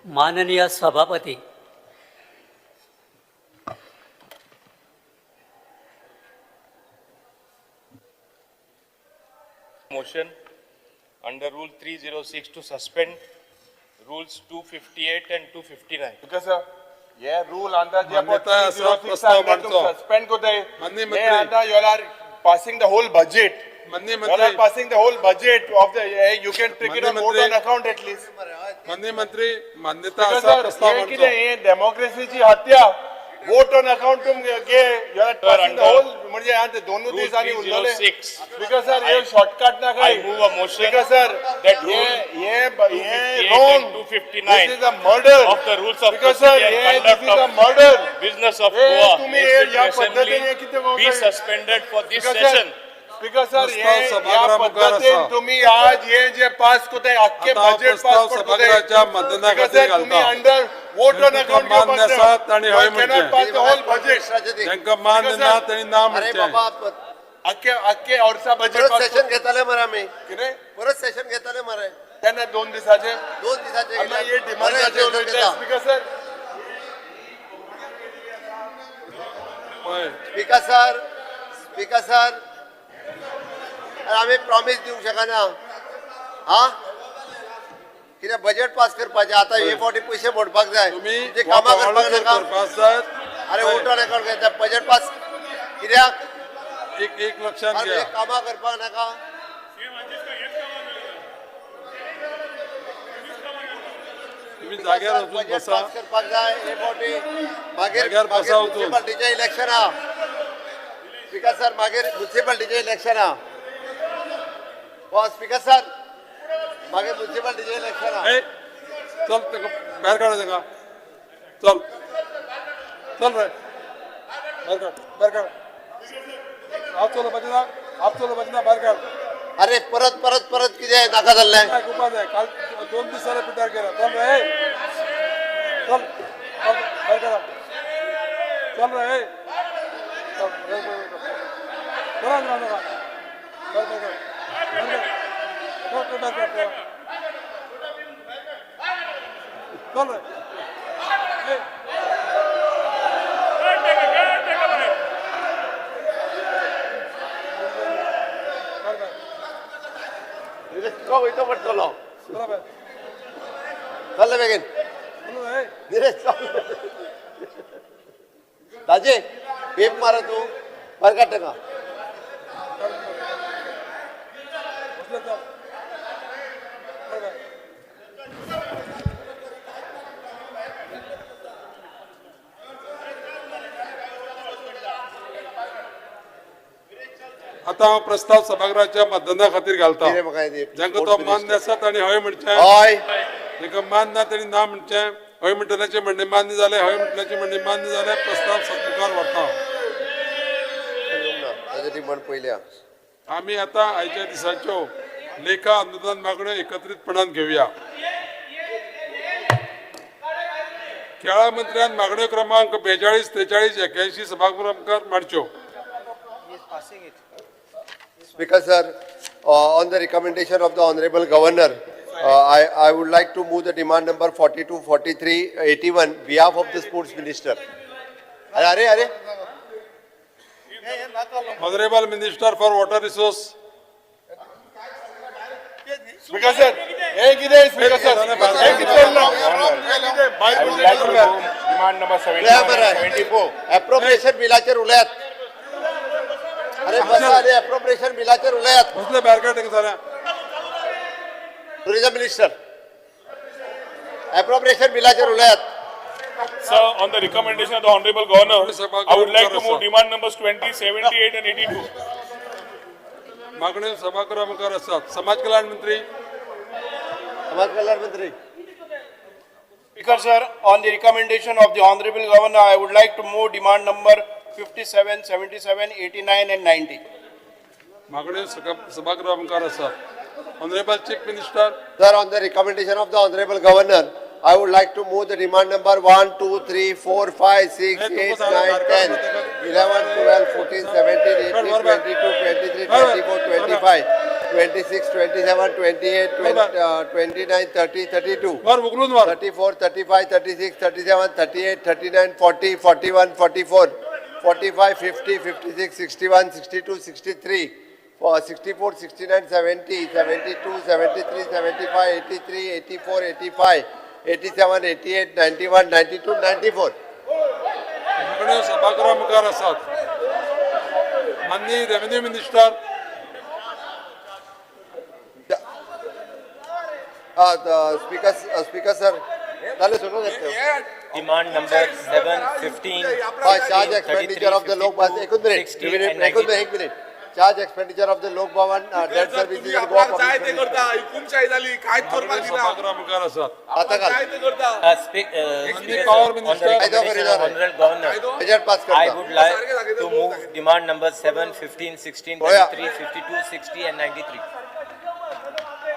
माननीय सभापती, Motion under Rule 306 to suspend Rules 258 and 259. Because ये rule अंदर जे मान्यता है, सब 306 प्रस्ताव अंदर तुम मानतो. suspend को दे. माननीय ये मंत्री. अंदर you all are passing the whole budget. माननीय You all are मंत्री, passing the whole budget of the. You can take it on माननीय vote मंत्री. on account at least. माननीय मंत्री, मान्यता Because असा प्रस्ताव ये मांडतो. किती ये democracy ची हत्या. Vote on account तुम ये you are passing the under whole म्हणजे यहाँ ते दोनों Rule देश आणि उन्होंने. 306. Because sir ये shortcut ना I करें. move a motion Because sir that ये 258 wrong. and 259 This is a murder. of the rules of Because sir procedure and this conduct is a of murder. business of हे Goa तुम्ही Legislative या Assembly पद्धतीने किती be बोलताय? suspended for this Because session. because sir प्रस्ताव या सभागृहामुखार पद्धतीने असा. तुम्ही आज हे जे पास कोते अख्खे आता बजेट प्रस्ताव पास सभागृहाच्या मतदानाखातीर तुम्ही घालता. अंडर वोट ऑन त्यांका अकाउंट मान्य आसात आणि हय म्हणचे. पास द होल बजेट ज्यांका मान्य ना त्यांनी ना अरे म्हणचे. बाबा अख्खे औरसा बजेट परत पास सेशन घेताले मरा मी किरे परत सेशन घेताले मरे त्यांना 2 दिवसाचे 2 दिवसाचे आम्ही हे डिमांड बरे करतो सेशन घेता. स्पीकर सर होय. स्पीकर सर अरे आम्ही प्रॉमिस दिवंक शकना हा कित्याक बजेट पास करपाचे आता हे फावटी पैसे मोडपाक जाय तुम्ही तुमची कामां करपाक वापरलं नाका करपास जात. अरे वोट ऑन अकाउंट घेता बजेट पास कित्याक एक लक्षात अरे घ्या. कामां करपाक नाका तुम्ही जाग्यार वचून बजेट बसा. पास करपाक जाय हे फावटी मागीर जाग्यार बसा वचून. म्युन्सिपाल्टीचे इलेक्शन हा स्पीकर सर मागीर म्युन्सिपाल्टीचे इलेक्शन हा हो स्पीकर सर मागीर म्युन्सिपाल्टीचे इलेक्शन हा ए, चल तेका भायर काढा तेका. चल चल रे भायर काढ. आप चलो बजना भायर काढ. अरे परत कितें नाका जाल्लें काय कुपा जाय. काल 2 दीस जाले पिड्यार केला. चल रे ए. चल भायर काढा. चल रे ए. चल चला ना ना. भायर काढ. चल रे. ए. तो वयतो पडटलो चला भायर. चल्ले बेगीन चल रे ए. निरेश चल ताजे पेप मारा तू भायर काड ताका बसले चल. चल भायर. आता हा प्रस्ताव सभागृहाच्या मतदाना खातीर घालता. कितें म्हाका हें ज्यांका तो मान्य आसात आणि हय म्हणचे. हय तांकां मान्य ना त्यांनी ना म्हणचे. हय म्हणटल्याचे म्हणणे मान्य झाले. हय म्हणटल्याचे म्हणणे मान्य झाले. प्रस्ताव स्वीकार व्हरता. ताजे डिमांड पयल्या आम्ही आता आयच्या दिसाच्यो लेखा अनुदान मागण्यो एकत्रितपणान घेवया. खेळा मंत्र्यान मागण्यो क्रमांक 42, 43, 81 सभागृहामुखार मांडच्यो. Speaker sir, on the recommendation of the Honorable Governor, I would like to move the demand number 42, 43, 81 behalf of the Sports Minister. अरे Honorable Minister for Water Resource. Speaker sir हे किती स्पीकर सर हे किती I would like to move demand number 71 and 74. Appropriation बिलाचेर उलयात. अरे बसा अरे appropriation बिलाचेर उलयात. बसले भायर काड ताका जाल्या. टुरिझम मिनिस्टर अप्रोप्रिएशन बिलाचेर उलयात. Sir, on the recommendation of the Honorable Governor, I would like to move demand numbers 20, 78 and 82. मागण्यो सभागृहामुखार आसात. समाज कल्याण मंत्री. समाज कल्याण मंत्री Speaker sir, on the recommendation of the Honorable Governor, I would like to move demand number 57, 77, 89 and 90. मागण्यो सभागृहामुखार आसात. Honorable Chief Minister. Sir, on the recommendation of the Honorable Governor, I would like to move the demand number 1, 2, 3, 4, 5, 6, 8, 9, 10, 11, 12, 14, 17, 18, 22, 23, 24, 25. 26, 27, 28, 29, 30, 32, मार उकलून मार 34, 35, 36, 37, 38, 39, 40, 41, 44, 45, 50, 56, 61, 62, 63, 64, 69, 70, 72, 73, 75, 83, 84, 85, 87, 88, 91, 92, 94. मागण्यो सभागृहा मुखार आसात. माननीय revenue minister Speaker sir, dale suno dekte ho. Demand number 7, 15, Charge expenditure of the Lok Bhavan, ek minute. Charge expenditure of the Lok Bhavan, debt services and Goa Public Service. मागण्यो सभागृहा मुखार आसात. आता का? Speaker, power on the minister. recommendation of Honorable Governor, Budget pass I karta. would like to move demand number 7, 15, 16, Hoya. 33, 52, 60 and 93.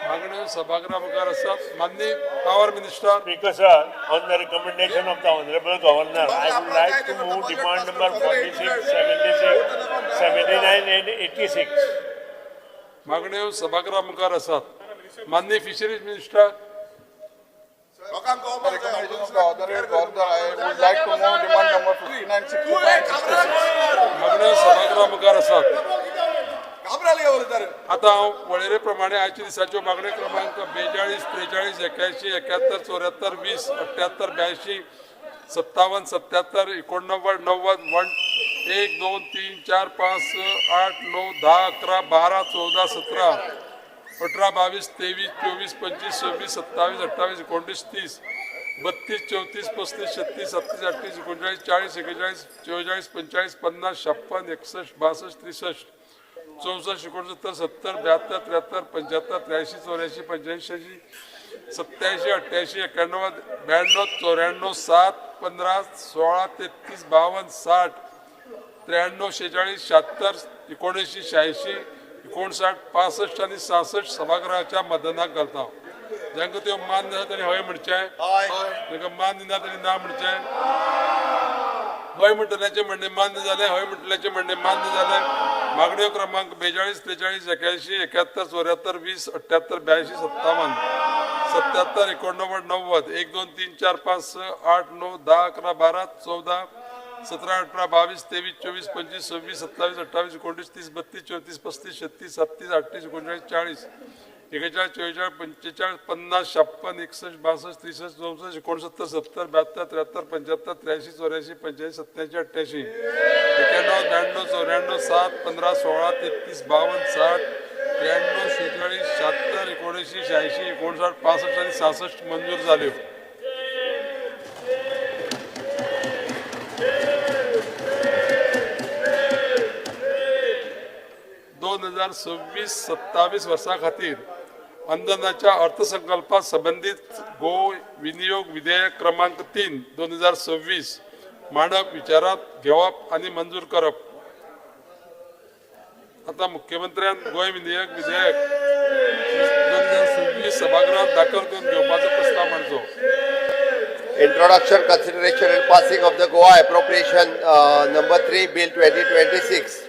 मागण्यो सभागृहा मुखार आसात. माननीय power minister Speaker sir, on the recommendation of the Honorable Governor, I would like to move demand number 46, 76, 79 and 86. मागण्यो सभागृहा मुखार आसात. माननीय fisheries minister Recommendation of the Honorable Governor, I would like to move demand number 59, 65 and 66. मागण्यो सभागृहा मुखार आसात. आता हांव वळेरे प्रमाणे आयच्या दिसाच्यो मागण्यो क्रमांक 42, 43, 81, 71, 74, 20, 78, 82, 57, 77, 89, 90, 1, 2, 3, 4, 5, 6, 8, 9, 10, 11, 12, 14, 17, 18, 22, 23, 24, 25, 26, 27, 28, 29, 30, 32, 34, 35, 36, 37, 38, 39, 40, 41, 44, 45, 50, 56, 57, 62, 63, 64, 70, 72, 73, 75, 83, 84, 85, 87, 88, 91, 92, 93, 7, 15, 16, 33, 52, 60, 93, 46, 77, 79, 86, 59, 65 आणि 66 सभागृहाच्या मतदानाक घालता. जांकां त्यो मान्य आसा तांणी हय म्हणचें, जांकां मान्य ना तांणी ना म्हणचें. हय म्हणटल्याचे म्हणणे मान्य जाले, हय म्हणटल्याचे म्हणणे मान्य जाले. मागण्यो क्रमांक 42, 43, 81, 71, 74, 20, 78, 82, 57, 77, 89, 90, 1, 2, 3, 4, 5, 6, 8, 9, 10, 11, 12, 14, 17, 18, 22, 23, 24, 25, 26, 27, 28, 29, 30, 32, 34, 35, 36, 37, 38, 39, 40, 41, 44, 45, 50, 56, 61, 62, 63, 64, 69, 70, 72, 73, 74, 85, 87, 88, 91, 92, 94, 7, 15, 16, 33, 52, 60, 93, 46, 77, 79, 86, 59, 65 आणि 66 मंजूर झाल्यो. दोन 2026-27 वर्सा खातीर अनुदानाच्या अर्थसंकल्पात संबंधित गो विनियोग विधेयक क्रमांक 3, 2026 मांडप, विचारात घेवप आणि मंजूर करप. आता मुख्यमंत्र्यान गोय विनियोग विधेयक 2026 सभागृहात दाखल करून घेवपाचो प्रस्ताव मांडचो. Introduction, consideration and passing of the Goa Appropriation number 3 Bill 2026.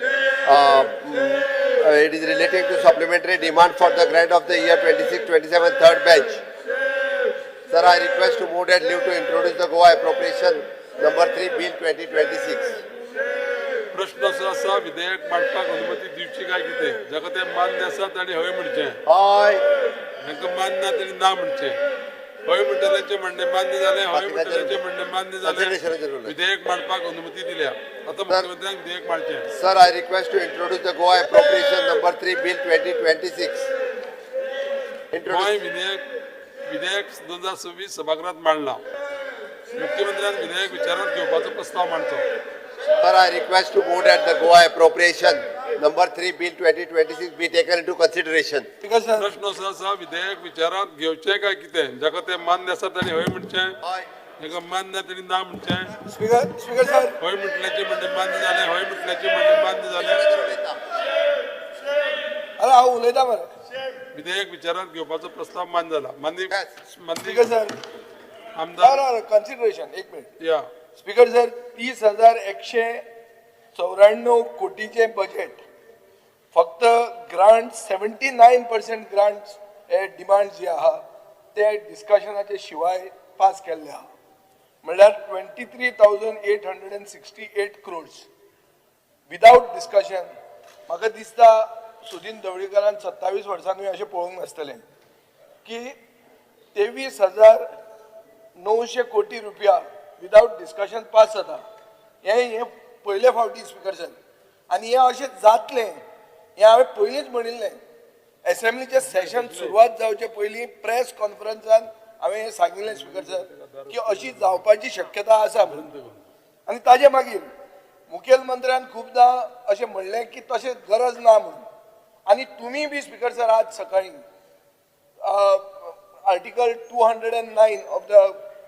It is relating to supplementary demand for the grant of the year 26-27 third batch. Sir, I request to move that leave to introduce the Goa Appropriation number 3 Bill 2026. प्रश्न असो आसा, विधेयक मांडपाक अनुमती दिवची काय कितें? जाका ते मान्य आसा ताणी हय म्हणचें, Aye. जांकां मान्य ना ताणी ना म्हणचें. हय म्हणटल्याचे म्हणणे मान्य जाले, हय म्हणटल्याचे म्हणणे मान्य जाले. विधेयक मांडपाक अनुमती दिल्या. आता मुख्यमंत्र्यांक विधेयक मांडचें. Sir, I request to introduce the Goa Appropriation number 3 Bill 2026. Goa विधेयक 2026 सभागृहात मांडला. मुख्यमंत्र्यांक विधेयक विचारात घेवपाचो प्रस्ताव मांडचो. Sir, I request to move that the Goa Appropriation number 3 Bill 2026 be taken into consideration. प्रश्न असो आसा, विधेयक विचारात घेवचें काय कितें? जाका ते मान्य आसा ताणी हय म्हणचें, जाका मान्य ना ताणी ना म्हणचें. स्पीकर सर, हय म्हटल्याचे म्हणणे मान्य जाले, हय म्हटल्याचे म्हणणे मान्य जाले. अरे हांव उलयता मरे. विधेयक विचारात घेवपाचो प्रस्ताव मान्य जाला. स्पीकर सर, आमदार कन्सिडरेशन एक मिनिट. या स्पीकर सर, 30,194 कोटीचे बजेट फक्त ग्रांट 79% ग्रांट हे डिमांड जे आहा ते डिस्कशनाचे शिवाय पास केल्ले आहा म्हणल्यार 23,868 crores विदाउट डिस्कशन. म्हाका दिसता सुदीन ढवळीकरान 27 वर्सांनी अशें पळोवंक नासतलें की 23,900 कोटी रुपया विदाउट डिस्कशन पास जाता. हे पयले फावटी स्पीकर सर आनी हे अशें जातलें हें हांवें पयलींच म्हणिल्लें. असेंब्लीचें सेशन सुरवात जावचे पयलीं प्रेस कॉन्फरन्सान हांवें हें सांगिल्लें स्पीकर सर की अशी जावपाची शक्यता आसा म्हणून. आनी ताजे मागीर मुखेलमंत्र्यान खुबदां अशें म्हणलें की तशें गरज ना म्हणून. आनी तुमी बी स्पीकर सर आज सकाळीं आर्टिकल 209 ऑफ द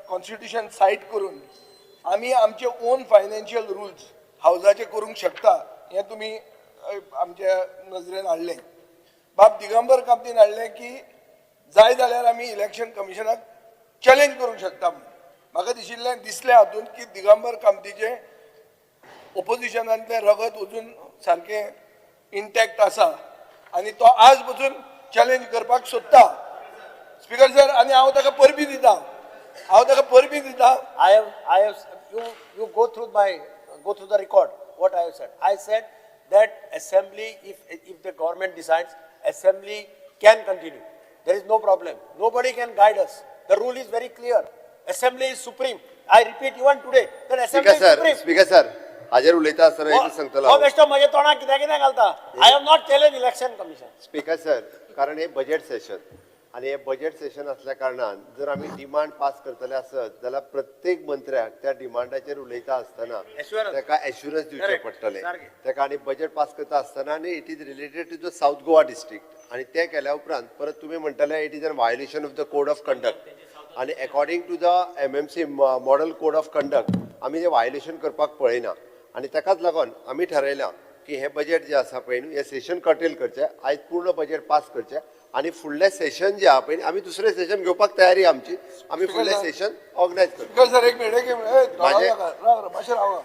कॉन्स्टिट्यूशन सायट करून आमी आमचे ओन फायनान्शियल रुल्स हावजाचे करूंक शकता हें तुमी आमच्या नजरेन हाडलें. बाब दिगंबर कामतीन हाडलें की जाय जाल्यार आमी इलेक्शन कमिशनाक चॅलेंज करूंक शकता म्हणून. म्हाका दिसलें हातून की दिगंबर कामतीचें ओपोजिशनांतलें रगत अजून सारकें इंटॅक्ट आसा आनी तो आज पसून चॅलेंज करपाक सोदता स्पीकर सर. आनी हांव ताका परबी दिता I have, you go through the record, what I have said. I said that assembly, if the government decides, assembly can continue. There is no problem. Nobody can guide us. The rule is very clear. Assembly is supreme. I repeat even today, that assembly is supreme. Speaker sir हाजेर उलयता आसतना एक सांगतलो हो बेश्टो म्हज्या तोंडाक कित्याक घालता? I have not challenged election commission. Speaker sir कारण हे बजेट सेशन आणि हे बजेट सेशन असल्या कारणान जर आमी डिमांड पास करतले आसत जाल्यार प्रत्येक मंत्र्याक त्या डिमांडाचेर उलयता आसतना ताका एश्युरन्स दिवचे पडटले. ताका आनी बजेट पास करता आसतना आनी it is related to the south Goa district आनी ते केल्या उपरांत परत तुमी म्हणटले it is an violation of the code of conduct आनी according to the MMC model code of conduct आमी ते वायोलेशन करपाक पळयना आनी ताकाच लागून आमी थारायलां की हे बजेट जे आसा पळय न्हू हे सेशन कर्टेल करचें आयज पूर्ण बजेट पास करचें आणि फुडलें सेशन जे आहा पळय आमी दुसरें सेशन घेवपाक तयारी आमची आमी फुडलें सेशन ऑर्गनायज करता. सर एक मिनिट मातशें रावा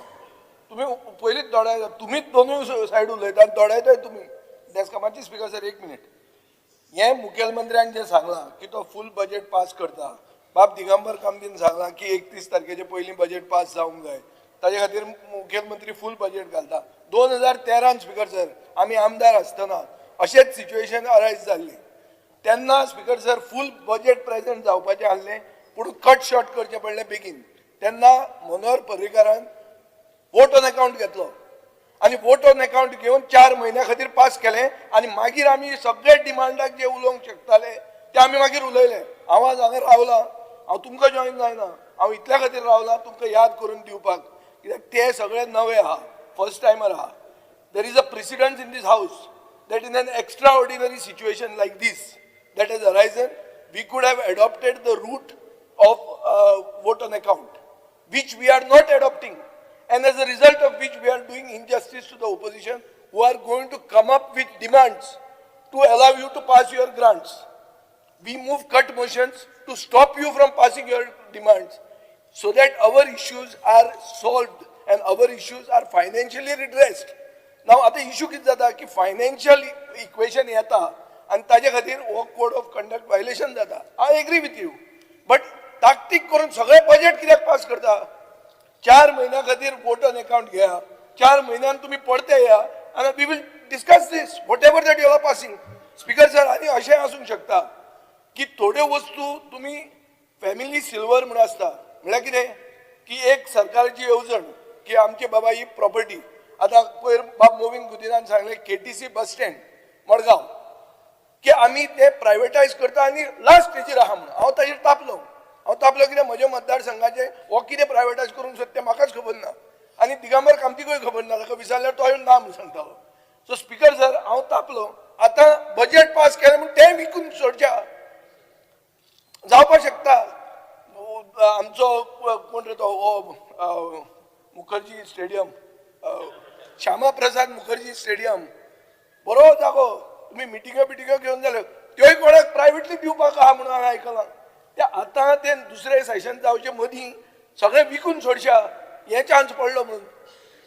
तुम्ही पयलींच दोडायता तुमीच दोनूय सायड उलयता दोडायताय तुमी डेस्कामाची. स्पीकर सर एक मिनिट हे मुखेलमंत्र्यान जें सांगलां की तो फूल बजेट पास करता. बाब दिगंबर कामतीन सांगलां की 31 तारखेचे पयलीं बजेट पास जावंक जाय ताजे खातीर मुखेलमंत्री फूल बजेट घालता. 2013 स्पीकर सर आमी आमदार आसतना अशेंच सिच्युएशन अरायज जाल्ली तेन्ना स्पीकर सर फूल बजेट प्रेझेंट जावपाचें आसलें पूण कट शॉर्ट करचें पडलें बेगीन. तेन्ना मनोहर पर्रीकारान वोट ऑन अकाउंट घेतलो आनी वोट ऑन अकाउंट घेवन 4 म्हयन्या खातीर पास केलें आनी मागीर आमी सगळे डिमांडाक जे उलोवंक शकताले ते आमी मागीर उलयले. हांव आज हांगा रावलां हांव तुमकां जॉइन जायना हांव इतल्या खातीर रावलां तुमकां याद करून दिवपाक कित्याक ते सगळे नवे आहा फर्स्ट टायमर आहा. There is a president in this house that in an extraordinary situation like this that has arisen, we could have adopted the route of vote on account, which we are not adopting, and as a result of which we are doing injustice to the opposition who are going to come up with demands to allow you to pass your grants. We move cut motions to stop you from passing your demands so that our issues are solved and our issues are financially redressed. नाव आता issue कितें जाता की financial equation येता आनी ताजे खातीर हो code of conduct violation जाता. I agree with you but ताकतीक करून सगळे बजेट कित्याक पास करता? 4 म्हयन्या खातीर वोट ऑन अकाउंट घेया 4 म्हयन्यान तुमी परते या आनी we will discuss this whatever that you are passing. Speaker sir आनी अशें आसूंक शकता की थोड्यो वस्तू तुमी फॅमिली सिल्वर म्हणून आसता म्हळ्यार कितें की एक सरकारची येवजण की आमचे बाबा ही प्रॉपर्टी आता पयर बाब मोविंग गुदिनान सांगले KTC बस स्टँड मडगांव की आमी ते प्रायवेटायज करता आनी लास्ट स्टेजीर आहा म्हणून. हांव ताजेर तापलो कित्याक म्हज्या मतदारसंघाचे हो कितें प्रायवेटायज करूंक सोदता तें म्हाकाच खबर ना आनी दिगंबर कामतीकूय खबर ना ताका विचारल्यार तो ना म्हणून सांगतालो. सो स्पीकर सर हांव तापलो आतां बजेट पास केलें म्हणून तें विकून सोडच्या जावपाक शकता. आमचो कोण रे तो मुखर्जी स्टेडियम श्यामा प्रसाद मुखर्जी स्टेडियम बरो जागो तुम्ही मिटिंगो घेवन जाल्यो त्योय कोणाक प्रायवेटली दिवपाक आहा म्हणून हांवें आयकलां. ते आतां ते दुसरें सेशन जावचे मदीं सगळें विकून सोडच्या हे चान्स पडलो म्हणून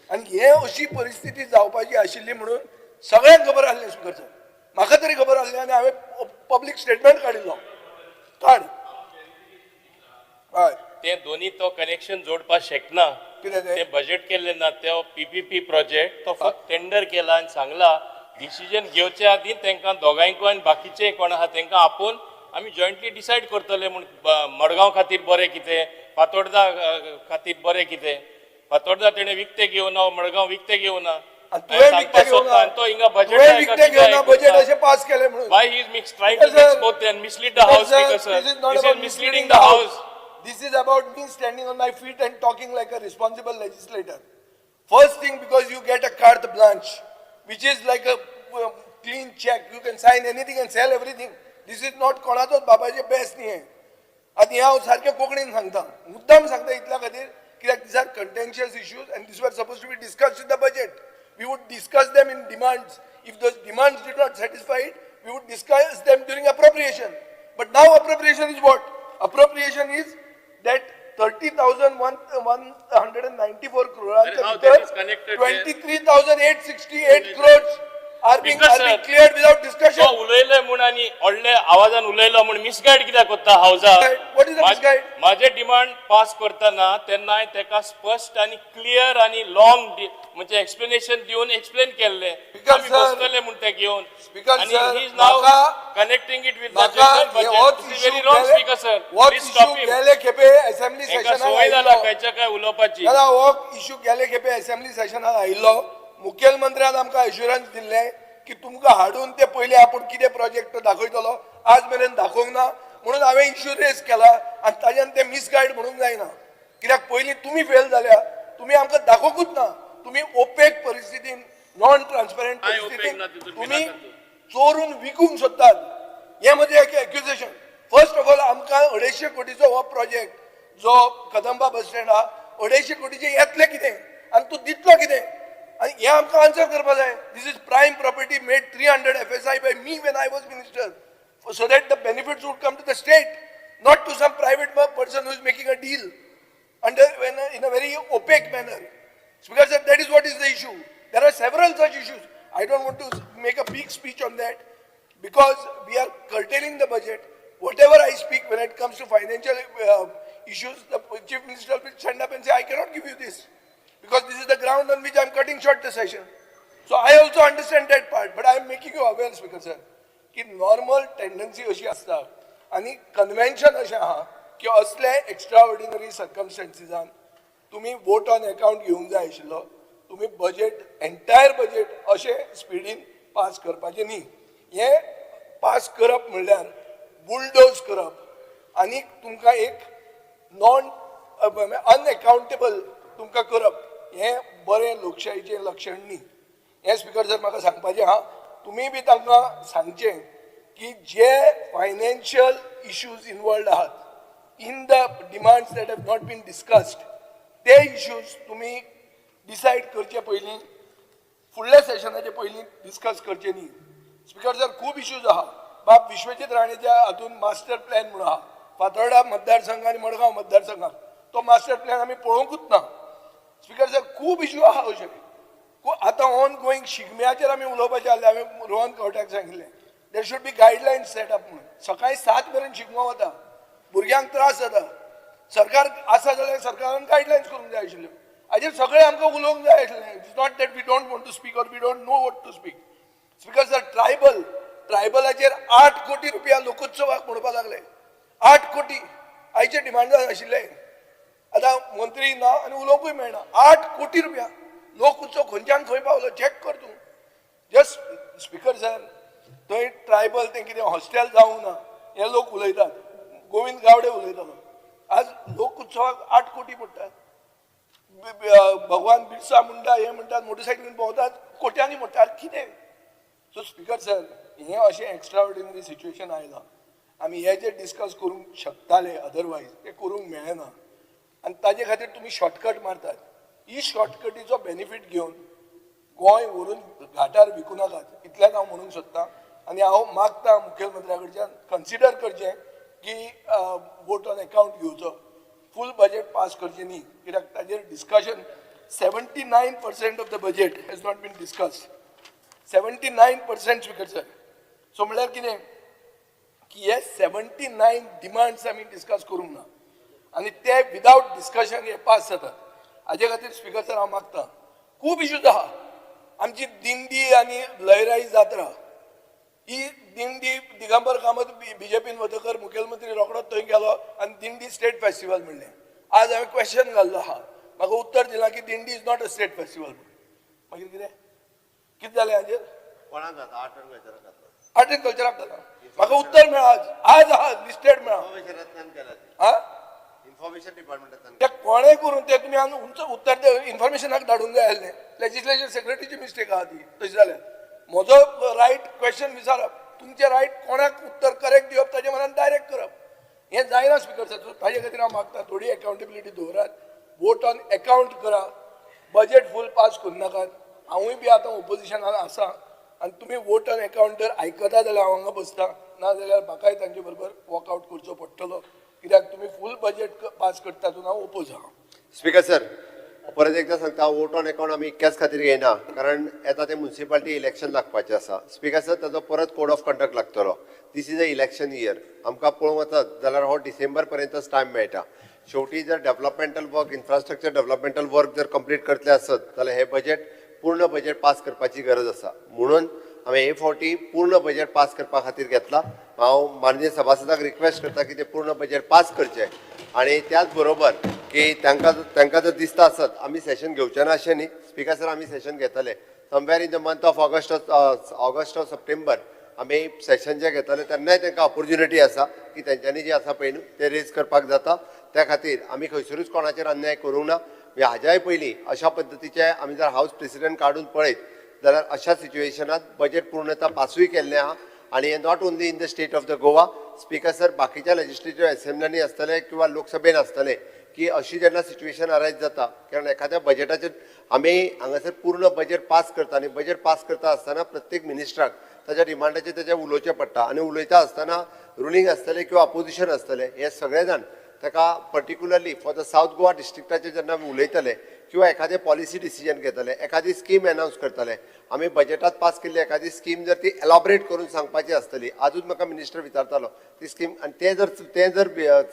आनी हे अशी परिस्थिती जावपाची आशिल्ली म्हणून सगळ्यांक खबर आसलें स्पीकर सर, म्हाका तरी खबर आसलें आनी हांवें पब्लीक स्टेटमेंट काडिल्लो. काड हय ते दोन्ही तो कनेक्शन जोडपाक शकना. कितें ते तें बजेट केले ना तो पीपीपी प्रोजेक्ट तो फक्त टेंडर केला आणि सांगला डिसिजन घेवच्या आधी तांकां दोगांयकू आनी बाकीचे कोण आहा तांकां आपोवन आमी जॉयंटली डिसायड करतले म्हूण मडगांव खातीर बरें कितें, फातोर्डा खातीर बरें कितें. फातोर्डा तेणे विकते घेवना, मडगांव विकते घेवना. तुवें विकते घेवना, तो हिंगा बजेट तुवें विकते घेवना, बजेट अशें पास केलें म्हणून. Why he is trying to mix both and mislead the house, because sir, This is not this about is misleading the house. This is about me standing on my feet and talking like a responsible legislator. First thing, because you get a carte blanche, which is like a clean check. You can sign anything and sell everything. This is not कोणाचोच बाबाचे best न्ही. आनी हांव सारकें कोंकणीन सांगता, मुद्दाम सांगता इतल्या खातीर कित्याक these are contentious issues and these were supposed to be discussed in the budget. We would discuss them in demands. If those demands did not satisfy it, we would discuss them during appropriation. But now appropriation is what? Appropriation is that 30,194 crores. That is how that is connected there. 23,868 crores are being cleared without discussion. तो उलयले म्हूण आनी व्हडले आवाजान उलयलो म्हूण misguide कित्याक करता हावजा. What is the misguide? माझे डिमांड पास करतना तेन्ना तेका स्पष्ट आनी क्लियर आनी लॉंग म्हणजे एक्सप्लेनेशन दिवन एक्सप्लेन केल्ले. Speaker आमी sir, बसतले म्हूण ते घेवन. Speaker आनी sir, he is now म्हाका- connecting it with the म्हाका general budget. होच This is issue very wrong, गेले- speaker sir. होच Please stop issue him. गेले खेपे असेंब्ली एका सेशनाक सवय जाला आयिल्लो. खंयच्या काय उलोवपाची. दादा हो इश्यू गेले खेपे असेंब्ली सेशनाक आयिल्लो. मुखेलमंत्र्यान आमकां एश्युरन्स दिल्ले की तुमकां हाडून ते पयलीं आपूण कितें प्रोजेक्ट दाखयतलो, आज मेरेन दाखोवंक ना म्हणून हांवें इश्यू रेज केला आनी ताज्यान ते मिसगायड म्हणूंक जायना. कित्याक पयलीं तुमी फेल जाल्या, तुमी आमकां दाखोवंकूच ना. तुमी ओपेक परिस्थितीन, नॉन ट्रान्सपरंट काय ओपेक परिस्थितीन ना तितून तुमी भिनाकात तूं. चोरून विकूंक सोदतात. हें म्हजें एक एक्युजेशन. फर्स्ट ऑफ ऑल आमकां 250 कोटीचो हो प्रोजेक्ट जो कदंबा बस स्टँड आहा, 250 कोटीचे येतले कितें आनी तूं दितलो कितें आनी हें आमकां आन्सर करपाक जाय. This is prime property made 300 FSI by me when I was minister, so that the benefits would come to the state, not to some private person who is making a deal in a very opaque manner. Speaker sir, that is what is the issue. There are several such issues. I don't want to make a big speech on that because we are curtailing the budget. Whatever I speak when it comes to financial issues, the chief minister will stand up and say, I cannot give you this because this is the ground on which I am cutting short the session. So I also understand that part, but I am making you aware, Speaker sir, की normal tendency अशी आसता आणि convention अशें आहा की असले extraordinary circumstancesan तुम्ही vote on account घेवंक जाय आशिल्लो. तुम्ही बजेट एंटायर बजेट अशें स्पिडीन पास करपाचें न्ही. हें पास करप म्हणल्यार बुलडोज करप आनी तुमकां एक नॉन अनएकाउंटेबल तुमकां करप हें बरें लोकशायेचें लक्षण न्ही. हें स्पीकर सर म्हाका सांगपाचें आहा. तुमी बी तांकां सांगचें की जे फायनान्शियल इश्यूज इनवॉल्ड आहात in the demands that have not been discussed, ते इश्यूज तुमी डिसायड करचे पयलीं फुडल्या सेशनाचे पयलीं डिस्कस करचे न्ही. स्पीकर सर खूब इश्यूज आहा. बाब विश्वजीत राणेच्या हातून मास्टर प्लॅन म्हणून आहा फातोर्डा मतदारसंघ आनी मडगांव मतदारसंघात. तो मास्टर प्लॅन आमी पळोवंकूच ना. स्पीकर सर खूब इश्यू आहा अशे. आतां ऑन गोईंग शिगम्याचेर आमी उलोवपाचें आसलें. हांवें रोहन खंवट्याक सांगिल्लें देर should be guidelines set up म्हणून. सकाळीं 7 मेरेन शिगमो वता, भुरग्यांक त्रास जाता. सरकार आसा जाल्यार सरकारान गायडलायन्स करूंक जाय आशिल्ल्यो. हाजेर सगळें आमकां उलोवंक जाय आशिल्लें. It's not that we don't want to speak or we don't know what to speak. Speaker sir ट्रायबलाचेर 8 कोटी रुपया लोकोत्सवाक म्हणपाक लागले. 8 कोटी आयचे डिमांडान आशिल्ले. आतां मंत्री ना आनी उलोवंकूय मेळना. 8 कोटी रुपया लोकोत्सव खंयच्यान खंय पावलो चॅक कर तूं. जस्ट स्पीकर सर थंय ट्रायबल तें कितें हॉस्टेल जावंक ना हे लोक उलयतात. गोविंद गावडे उलयतालो. आज लोकोत्सवाक 8 कोटी पडटात. भगवान बिरसा मुंडा हे म्हणटात मोटरसायकलीन भोंवतात कोट्यांनी म्हणटात कितें. सो स्पीकर सर हें अशें एक्स्ट्राऑर्डिनरी सिच्युएशन आयलां. आमी हे जे डिस्कस करूंक शकताले अदरवायज ते करूंक मेळना आनी ताजे खातीर तुमी शॉर्टकट मारतात. ही शॉर्टकटीचो बेनिफीट घेवन गोंय व्हरून घाटार विकूं नाकात इतलेंच हांव म्हणूंक सोदतां. आनी हांव मागतां मुखेलमंत्र्या कडच्यान कन्सिडर करचें की वोट ऑन अकाउंट घेवचो. फूल बजेट पास करचें न्ही कित्याक ताजेर discussion 79% of the budget has not been discussed. 79% speaker sir. So म्हळ्यार कितें की हे 79 डिमांड्स आमी डिस्कस करूंक ना आनी ते विदाउट डिस्कशन हे पास जातात. हाजे खातीर स्पीकर सर हांव मागता खूब इश्यूज आहा. आमची दिंडी आनी लयराई जात्रा ही दिंडी दिगंबर कामत बीजेपीन वतकर मुखेलमंत्री रोखडोच थंय गेलो आनी दिंडी स्टेट फेस्टिवल म्हणलें. आज हांवें क्वेश्चन घाल्लो आहा, म्हाका उत्तर दिलां की दिंडी is not a state festival. मागीर कितें जालें हाजेर? कोणाक जाता आर्ट एंड कल्चराक जाता आर्ट एंड कल्चराक जाता. म्हाका उत्तर मेळ्ळा आज आहा लिस्टेड मेळ्ळा. इन्फॉर्मेशनांतल्यान केला हा इन्फॉर्मेशन डिपार्टमेंटांतल्यान ते कोणें करून ते तुमी हांगा उत्तर इन्फॉर्मेशनाक धाडूंक जाय आसलें. लेजिस्लेशन सेक्रेटरीची मिस्टेक आहा ती तशें जालें. म्हजो रायट क्वेश्चन विचारप, तुमचे रायट कोणाक उत्तर करेक्ट दिवप ताजे मनान डायरेक्ट करप हें जायना स्पीकर सर. ताजे खातीर हांव मागता थोडी अकाउंटेबिलिटी दवरात. वोट ऑन अकाउंट करा. बजेट फूल पास करूं नाकात. हांवूय बी आतां ओपोजिशनान आसा आनी तुमी वोट ऑन अकाउंट जर आयकता जाल्यार हांव हांगा बसता, ना जाल्यार म्हाकाय तांचे बरोबर वॉकआउट करचो पडटलो कित्याक तुमी फूल बजेट पास करता तातूंत हांव ओपोज आहा. स्पीकर सर, परत एकदा सांगता वोट ऑन अकाउंट आमी इतक्याच खातीर घेयना कारण येता ते म्युनिसिपालिटी इलेक्शन लागपाचें आसा. स्पीकर सर, ताजो परत कोड ऑफ कंडक्ट लागतलो. This is a election year. आमकां पळोवंक वचत जाल्यार हो डिसेंबर पर्यंतच टायम मेळटा. शेवटी जर developmental work, infrastructure developmental work जर कंप्लीट करतले आसत जाल्यार हे बजेट पूर्ण बजेट पास करपाची गरज आसा. म्हणून हांवें हे फावटी पूर्ण बजेट पास करपा खातीर घेतला. हांव माननीय सभासदाक रिक्वेस्ट करता की ते पूर्ण बजेट पास करचे आणि त्याच बरोबर की तांकां जर दिसता आसत आमी सेशन घेवचें ना अशें न्ही. स्पीकर सर, आमी सेशन घेतले somewhere in the month of August or September आमी सेशन जे घेतले तेन्नाय तांकां ऑपॉर्च्युनिटी आसा की तेंच्यांनी जे आसा पळय न्हू ते रेज करपाक जाता. त्या खातीर आमी खंयसरूच कोणाचेर अन्याय करूंक ना. हाज्याय पयलीं अशा पद्दतीचे आमी जर हाऊस प्रेसिडेंट काडून पळयत जाल्यार अशा सिच्युएशनात बजेट पूर्णता पासूय केल्लें आहा आणि not only in the state of the Goa. Speaker sir, बाकीच्या लेजिस्लेटिव्ह असेंब्लीनी आसतले किंवा लोकसभेन आसतले की अशी जेन्ना सिच्युएशन अरायज जाता कारण एखाद्या बजेटाचेर आमी हांगासर पूर्ण बजेट पास करता आनी बजेट पास करता आसतना प्रत्येक मिनिस्टराक ताच्या डिमांडाचेर तेजें उलोवचें पडटा आनी उलयता आसतना रुलींग आसतलें किंवा अपोजिशन आसतलें हे सगळे जाण ताका particularly for the south Goa डिस्ट्रिक्टाचेर जेन्ना उलयतले किंवा एखादें पॉलिसी डिसिजन घेतले, एखादी स्कीम अनाउन्स करतले, आमी बजेटात पास केल्ली एखादी स्कीम जर ती एलॉबरेट करून सांगपाची आसतली. आजूच म्हाका मिनिस्टर विचारतालो ती स्कीम आनी ते जर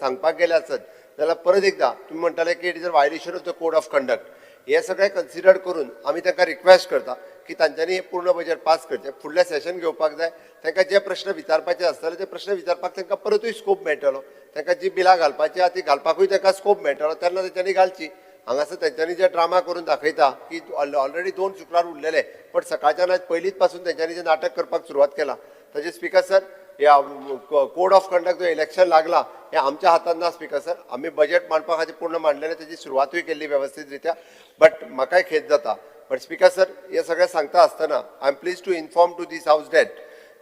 सांगपाक गेले आसत जाल्यार परत एकदा तुमी म्हणटाले की it is a violation of the code of conduct. हे सगळें कन्सिडर करून आमी तांकां रिक्वेस्ट करता की तांच्यांनी पूर्ण बजेट पास करचें. फुडलें सेशन घेवपाक जाय. तांकां जे प्रश्न विचारपाचे आसतले ते प्रश्न विचारपाक तांकां परतूय स्कोप मेळटलो. तांकां जी बिलां घालपाची आहा ती घालपाकूय तांकां स्कोप मेळटलो. तेन्ना तेंच्यांनी घालची. हांगासर तेंच्यांनी जे ड्रामा करून दाखयता की ऑलरेडी 2 शुक्रार उरलेले पण सकाळच्यान आज पयलींच पासून तेंच्यांनी जे नाटक करपाक सुरवात केला. ताचे स्पीकर सर, ह्या कोड ऑफ कंडक्ट जो इलेक्शन लागला हे आमच्या हातांत ना स्पीकर सर. आमी बजेट मांडपा खातीर पूर्ण मांडलेलें, तेजी सुरवातूय केल्ली वेवस्थीत रित्या. बट म्हाकाय खेद जाता. बट स्पीकर सर, हे सगळें सांगता आसतना I am pleased to inform to this house that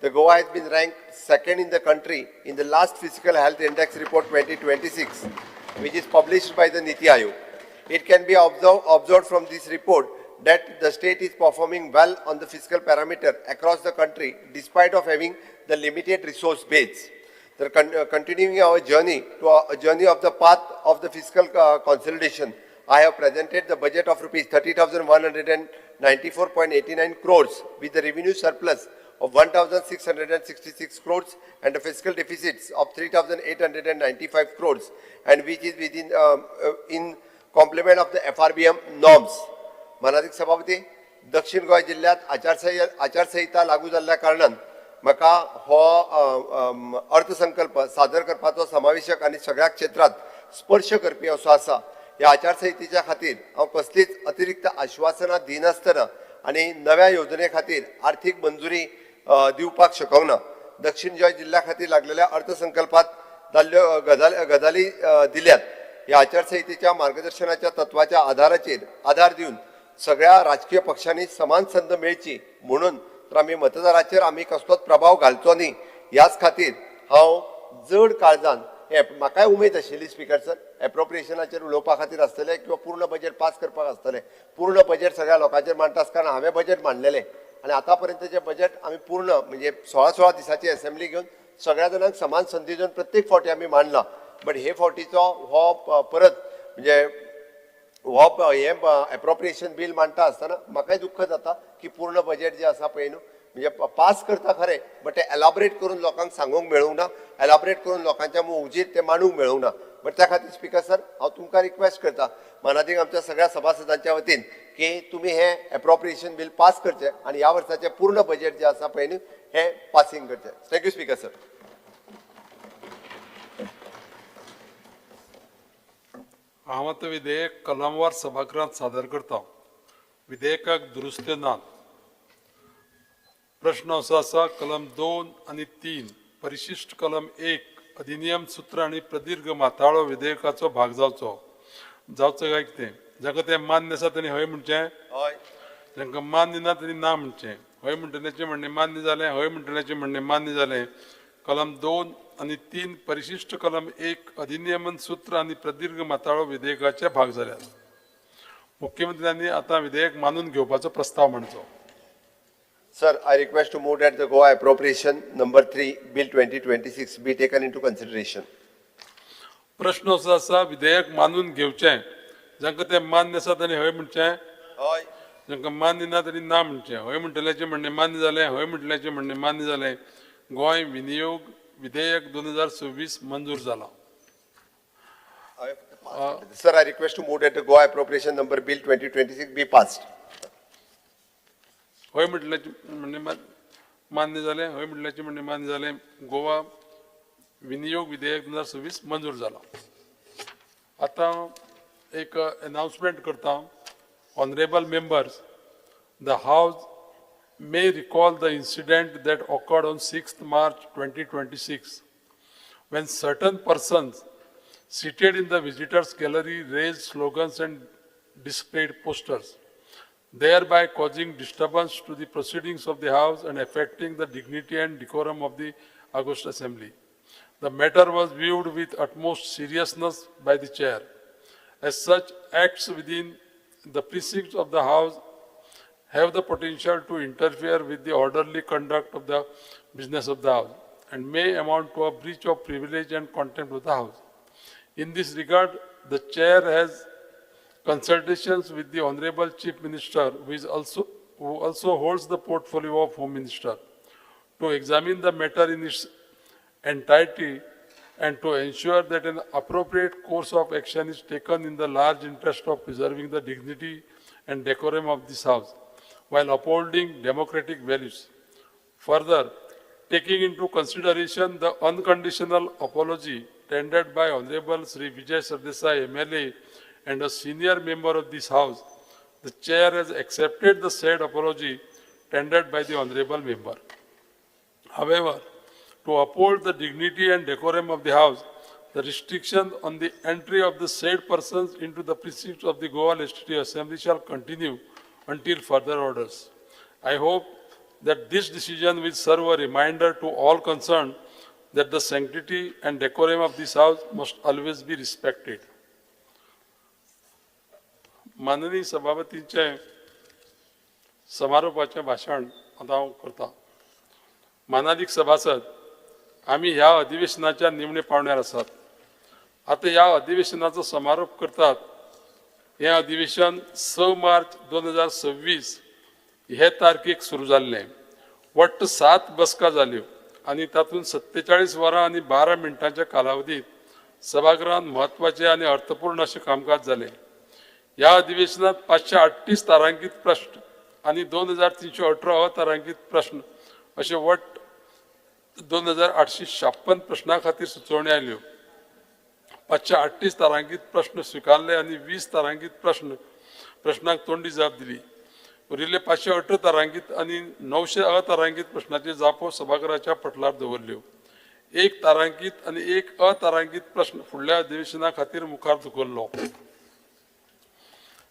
the Goa has been ranked second in the country in the last Physical Health Index Report 2026, which is published by the Niti Aayog. It can be observed from this report that the state is performing well on the physical parameter across the country despite of having the limited resource base. Continuing our journey to a journey of the path of the fiscal consolidation, I have presented the budget of rupees 30,194.89 crores with the revenue surplus of 1,666 crores and the fiscal deficits of 3,895 crores, and which is within in complement of the FRBM norms. मानाधिक सभापती, दक्षिण गोंय जिल्ह्यात आचारसंहिता लागू जाल्ल्या कारणान म्हाका हो अर्थसंकल्प सादर करपाचो समावेशक आनी सगळ्या क्षेत्रात स्पर्श करपी असो आसा. ह्या आचारसंहितेच्या खातीर हांव कसलीच अतिरिक्त आश्वासनां दिनासतना आनी नव्या योजने खातीर आर्थीक मंजुरी दिवपाक शकवना. दक्षिण गोंय जिल्ल्या खातीर लागलेल्या अर्थसंकल्पात जाल्ल्यो गजाली दिल्यात. ह्या आचारसंहितेच्या मार्गदर्शनाच्या तत्वाच्या आधार दिवन सगळ्या राजकीय पक्षांनी समान संद मेळची म्हणून तर आमी मतदाराचेर आमी कसलोच प्रभाव घालचो न्ही ह्याच खातीर हांव जड काळजान म्हाकाय उमेद आशिल्ली स्पीकर सर एप्रोप्रिएशनाचेर उलोवपा खातीर आसतलें किंवा पूर्ण बजेट पास करपाक आसतलें. पूर्ण बजेट सगळ्या लोकांचेर मांडटा आसतना हांवें बजेट मांडलेलें आनी आतां पर्यंतचें बजेट आमी पूर्ण म्हणजे 16 दिसाची असेंब्ली घेवन सगळ्या जाणांक समान संदी दिवन प्रत्येक फावटी आमी मांडला. बट हे फावटीचो हो परत म्हणजे हो हे एप्रोप्रिएशन बिल मांडटा आसतना म्हाकाय दुख्ख जाता की पूर्ण बजेट जे आसा पळय न्हू म्हणजे पास करता खरें बट ते एलॅबोरेट करून लोकांक सांगूंक मेळूंक ना एलॅबोरेट करून लोकांच्या मुजीर ते मांडूंक मेळूंक ना बट त्या खातीर स्पिकर सर हांव तुमकां रिक्वेस्ट करता मानादीक आमच्या सगळ्या सभासदांच्या वतीन की तुमी हे एप्रोप्रिएशन बिल पास करचें आनी ह्या वर्साचें पूर्ण बजेट जे आसा पळय न्हू हे पासींग करचें. Thank you speaker sir. हांव आतां विधेयक कलमवार सभागृहांत सादर करता. विधेयकाक दुरुस्त्यो नात. प्रश्न असो आसा कलम 2 आनी 3 परिशिष्ट कलम 1 अधिनियम सूत्र आनी प्रदीर्घ माथाळो विधेयकाचो भाग जावचो काय कितें जाका तें मान्य आसा तेणी हय म्हणचें हय जांकां मान्य ना तेणी ना म्हणचें. हय म्हणटल्याचें म्हणणें मान्य जालें हय म्हणटल्याचें म्हणणें मान्य जालें. कलम 2 आनी 3 परिशिष्ट कलम 1 अधिनियमन सूत्र आनी प्रदीर्घ माथाळो विधेयकाचे भाग जाल्यात. मुख्यमंत्र्यांनी आतां विधेयक मानून घेवपाचो प्रस्ताव मांडचो. Sir, I request to move that the Goa appropriation number 3 bill 2026 be taken into consideration. प्रश्न असो आसा विधेयक मानून घेवचें जांकां तें मान्य आसा तांणी हय म्हणचें हय जांकां मान्य ना तांणी ना म्हणचें. हय म्हणटल्याचें म्हणणें मान्य जालें हय म्हणटल्याचें म्हणणें मान्य जालें. गोंय विनियोग विधेयक 2026 मंजूर जालां. Sir, I request to move that the Goa appropriation number bill 2026 be passed. हय म्हटल्याचें म्हणणें मान्य जालें हय म्हटल्याचें म्हणणें मान्य जालें. गोवा विनियोग विधेयक 2026 मंजूर जालां. आतां एक अनाउन्समेंट करता. Honourable members, the house may recall the incident that occurred on 6th March 2026 when certain persons seated in the visitors gallery raised slogans and displayed posters, thereby causing disturbance to the proceedings of the House and affecting the dignity and decorum of the August Assembly. The matter was viewed with utmost seriousness by the Chair. As such, acts within the precincts of the House have the potential to interfere with the orderly conduct of the business of the House and may amount to a breach of privilege and contempt of the House. In this regard, the Chair has consultations with the Honorable Chief Minister, who also holds the portfolio of Home Minister, to examine the matter in its entirety and to ensure that an appropriate course of action is taken in the large interest of preserving the dignity and decorum of this House, while upholding democratic values. Further, taking into consideration the unconditional apology tendered by Honorable Sri Vijay Sardesai MLA and a senior member of this House, the Chair has accepted the said apology tendered by the Honorable member. However, to uphold the dignity and decorum of the House, the restriction on the entry of the said persons into the precincts of the Goa Legislative Assembly shall continue until further orders. I hope that this decision will serve a reminder to all concerned that the sanctity and decorum of this House must always be respected. माननीय सभापतींचे समारोपाचें भाशण आतां हांव करतां. मानादीक सभासद, आमी ह्या अधिवेशनाच्या निमणे पावण्यार आसात. आतां ह्या अधिवेशनाचो समारोप करतात. हें अधिवेशन 6 मार्च 2026 हे तारखेक सुरू जाल्लें. वट्ट 7 बसका जाल्यो आनी तातूंत 47 वरां आनी 12 मिनटांच्या कालावधीत सभागृहांत म्हत्वाचें आनी अर्थपूर्ण अशें कामकाज जालें. ह्या अधिवेशनात 538 तारांकीत प्रश्न आनी 2318 अतारांकीत प्रश्न अशे वट्ट 2856 प्रश्नां खातीर सुचोवण्यो आयल्यो. 538 तारांकीत प्रश्न स्विकारले आनी 20 तारांकीत प्रश्नांक तोंडी जाप दिली. उरिल्ले 518 तारांकीत आनी 900 अतारांकीत प्रश्नांच्यो जापो सभागृहाच्या पटलार दवरल्यो. 1 तारांकीत आनी 1 अतारांकीत प्रश्न फुडल्या अधिवेशना खातीर मुखार धुकल्लो.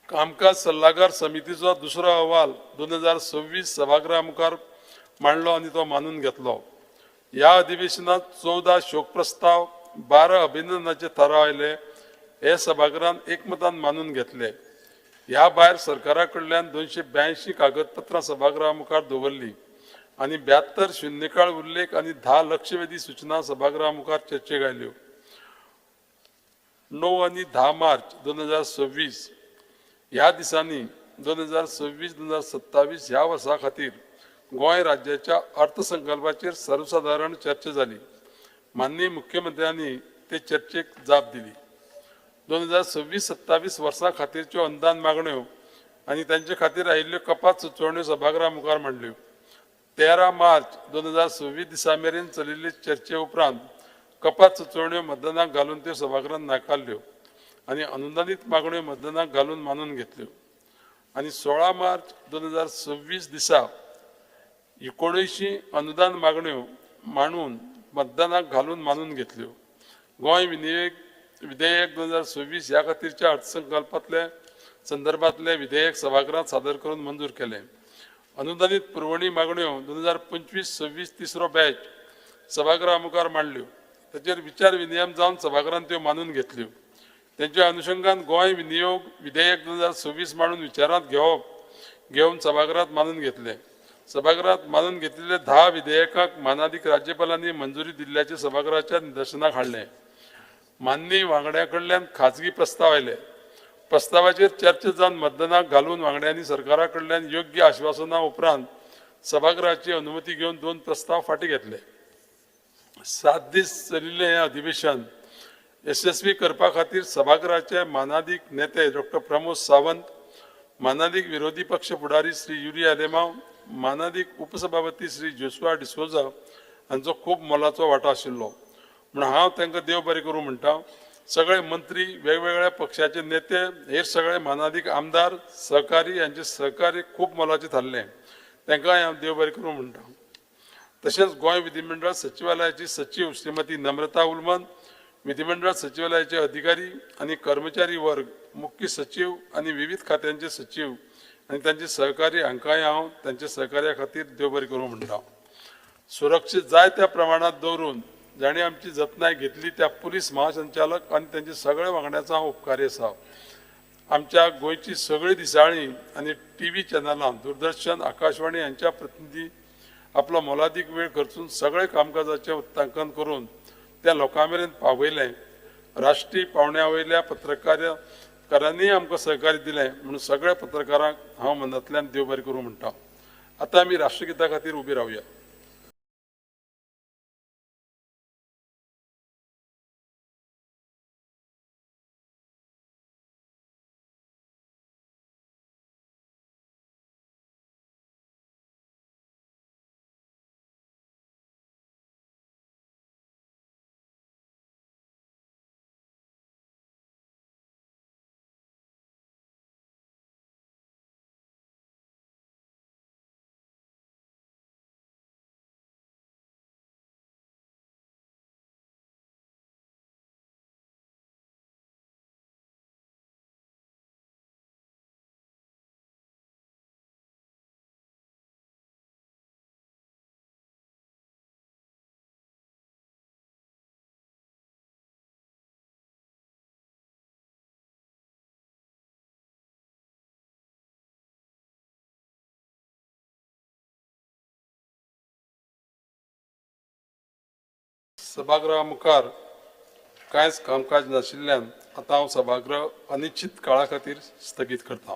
कामकाज सल्लागार समितीचो दुसरो अहवाल 2026 सभागृहा मुखार मांडलो आनी तो मानून घेतलो. ह्या अधिवेशनात 14 शोक प्रस्ताव, 12 अभिनंदनाचे थाराव आयले. हे सभागृहान एकमतान मानून घेतले. ह्या भायर सरकारा कडल्यान 282 कागदपत्रां सभागृहा मुखार दवरली आनी 72 शुन्यकाळ उल्लेख आनी 10 लक्षवेधी सूचना सभागृहा मुखार चर्चेक आयल्यो. 9 आनी 10 मार्च 2026 ह्या दिसांनी 2026-2027 ह्या वर्सा खातीर गोंय राज्याच्या अर्थसंकल्पाचेर सर्वसाधारण चर्चा जाली. माननीय मुख्यमंत्र्यांनी ते चर्चेक जाप दिली. 2026-27 वर्सां खातीरच्यो अनुदान मागण्यो आनी तांचे खातीर आयिल्ल्यो कपात सुचोवण्यो सभागृहा मुखार मांडल्यो. 13 मार्च 2026 दिसा मेरेन चलिल्ले चर्चे उपरांत कपात सुचोवण्यो मतदानाक घालून त्यो सभागृहांत नाकारल्यो आनी अनुदानीत मागण्यो मतदानाक घालून मानून घेतल्यो. आनी 16 मार्च 2026 दिसा 19 अनुदान मागण्यो मांडून मतदानाक घालून मानून घेतल्यो. गोंय विधेयक 2026 ह्या खातीरच्या अर्थसंकल्पातले संदर्भातले विधेयक सभागृहात सादर करून मंजूर केले. अनुदानीत पुरवणी मागण्यो 2025-26 तिसरो बॅच सभागृहा मुखार मांडल्यो. ताचेर विचार विनिमय जावन सभागृहान त्यो मानून घेतल्यो. त्यांच्या अनुषंगान गोंय विधेयक 2026 मांडून विचारांत घेवन सभागृहात मानून घेतले. सभागृहात मानून घेतलेले 10 विधेयकाक मानाधिक राज्यपालांनी मंजुरी दिल्ल्याचे सभागृहाच्या निदर्शनाक हाडले. मान्य वांगड्या कडल्यान खाजगी प्रस्ताव आयले. प्रस्तावाचेर चर्चा जावन मतदानाक घालून वांगड्यांनी सरकारा कडल्यान योग्य आश्वासना उपरांत सभागृहाची अनुमती घेवन 2 प्रस्ताव फाटी घेतले. 7 दीस चलिल्ले हे अधिवेशन यशस्वी करपा खातीर सभागृहाचे मानाधिक नेते डॉ. प्रमोद सावंत, मानाधिक विरोधी पक्ष फुडारी श्री युरी आलेमांव, मानाधिक उपसभापती श्री जोशुआ डिसोजा हांचो खूब मोलाचो वांटो आशिल्लो म्हूण हांव तांकां देव बरें करूं म्हणटा. सगळे मंत्री, वेगवेगळ्या पक्षाचे नेते, हे सगळे मानाधिक आमदार, सहकारी यांचे सहकार्य खूब मोलाचे थारले. तांकांय हांव देव बरें करूं म्हणटा. तशेंच गोंय विधिमंडळ सचिवालयाची सचिव श्रीमती नम्रता उलमन, विधिमंडळ सचिवालयाचे अधिकारी आनी कर्मचारी वर्ग, मुख्य सचिव आनी विविध खात्यांचे सचिव आनी तांचे सहकारी हांकांय हांव तांच्या सहकार्या खातीर देव बरें करूं म्हणटा. सुरक्षा जाय त्या प्रमाणात दवरून जाणी आमची जतनाय घेतली त्या पुलीस महासंचालक आनी तांचे सगळे वांगड्याचो हांव उपकारी आसा. आमच्या गोंयची सगळी दिसाळीं आनी टीव्ही चॅनलां, दूरदर्शन, आकाशवाणी हांच्या प्रतिनिधी आपलो मोलादीक वेळ खर्चून सगळे कामकाजाचें उक्तांकन करून त्या लोकां मेरेन पावयलें. राष्ट्रीय पावंड्या वयल्या पत्रकारांनी आमकां सहकार्य दिलें म्हणून सगळ्या पत्रकारांक हांव मनांतल्यान देव बरें करूं म्हणटा. आतां आमी राष्ट्रगिता खातीर उबी रावया. सभागृहा मुखार कांयच कामकाज नाशिल्ल्यान आतां हांव सभागृह अनिश्चित काळा खातीर स्थगीत करता.